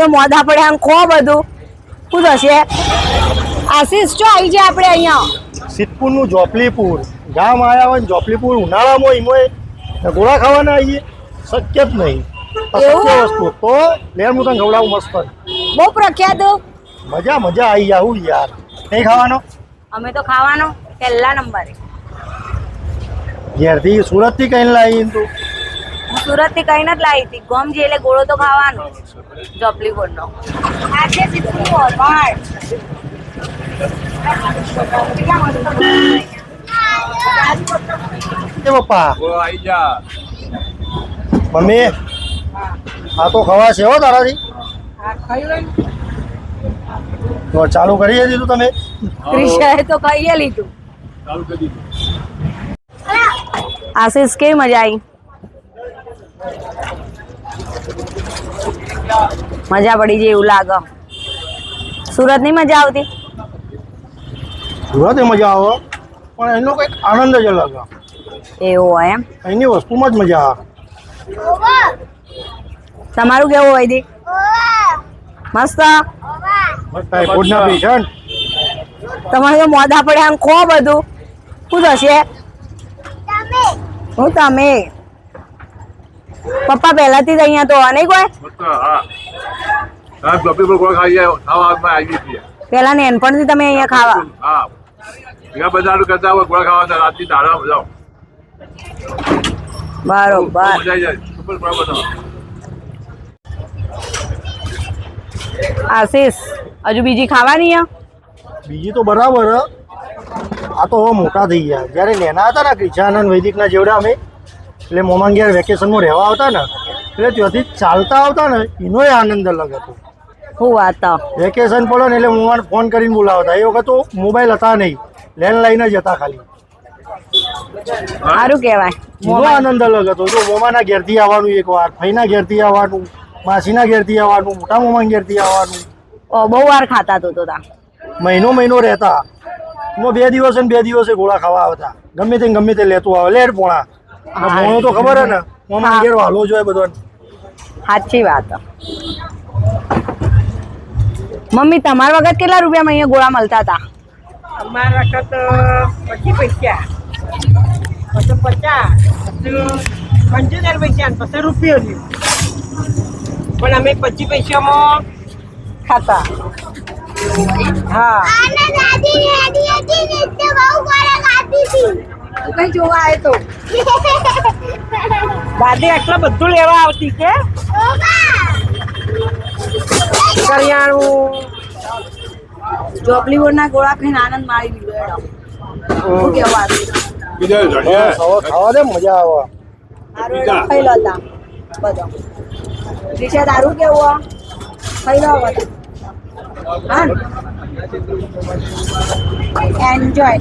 તો મોઢા પડે આમ ખો બધું શું થશે? આશીષ ચો આવી જાય આપણે અહીંયા સિદ્ધપુરનું જોપલીપુર ગામ આવ્યા હોય ને જોપલીપુર ઉનાળામાં એમાં ગોળા ખાવાના આવીએ શક્ય જ નહીં. અશક્ય વસ્તુ તો લેર હું તને ખવડાવું મસ્ત બહુ પ્રખ્યાત. મજા મજા આવી જાય હું યાર. નહીં ખાવાનો? અમે તો ખાવાનો પહેલા નંબરે. ઘેરથી સુરતથી કઈ લાવી તું? હું સુરતથી કઈ નથી લાવી હતી. ગોમ જે એટલે ગોળો તો ખાવાનો જોપલીપુરનો. આજે સિદ્ધપુર એ પપ્પા મમ્મી આ તો ખવાશે હો તારાથી. તો ચાલુ કરી દીધું તમે? ક્રિશાએ તો ખાઈ લીધું. આશીષ કેવી મજા આવી? મજા પડી જાય એવું લાગે. સુરત ની મજા આવતી? સુરત મજા આવે પણ એનો કંઈક આનંદ જ અલગ. એવું હોય એમ? અહીંની વસ્તુમાં જ મજા આવે. તમારું કેવું હોય દી? મસ્ત. ટાઈફોઈડના પેશન્ટ તમારે તો મોઢા પડે આમ ખો બધું શું થશે? હું તમે પપ્પા પહેલાથી જ અહીંયા તો નહીં કોઈ પેલા નેનપણથી તમે અહીંયા ખાવા બરોબર. આશીષ હજુ બીજી ખાવાની? બીજી તો બરાબર. આ તો હવે મોટા થઈ ગયા. જ્યારે નાના હતા ને ક્રિશાનંદ વૈદિકના જેવડા અમે એટલે મોમાંગિયાર વેકેશનમાં રહેવા આવતા ને એટલે ત્યાંથી ચાલતા આવતા ને એનો આનંદ અલગ હતો. શું વાત? વેકેશન પડે ને એટલે મોમાને ફોન કરીને બોલાવતા. એ વખત તો મોબાઈલ હતા નહીં, લેન્ડલાઈન જ હતા ખાલી. સારું કહેવાય. એનો આનંદ અલગ હતો. જો મોમાના ઘેરથી આવવાનું એકવાર, ફઈના ઘેરથી આવવાનું, માસીના ઘેરથી આવવાનું, મોટા મોમાના ઘેરથી આવવાનું. બહુ વાર ખાતા તો મહિનો રહેતા. એમાં 2 દિવસે ને 2 દિવસે ગોળા ખાવા આવતા. ગમે તે લેતું આવે. લેટ પોણા પોણો તો ખબર હે ને મોમાં ઘેર વાલો જોઈએ બધો. સાચી વાત. મમ્મી તમારા વખત કેટલા રૂપિયામાં અહીંયા ગોળા મળતા હતા? અમારા વખત 25 પૈસા, પછી 50, 75 પૈસા, પછી રૂપિયો થયો. પણ અમે 25 પૈસામાં ખાતા. હા કઈ જોવા આવે તો દાદી આટલા બધું લેવા આવતી કે કરિયાણું જોપલીપુરના ગોળા ખાઈને આનંદ માણી લીધો. શું કહેવા? ખાવા દે મજા આવે. ખાઈ લો તા બધો. રિશા તારું કેવું? ખાઈ લો બધા. હા એન્જોય.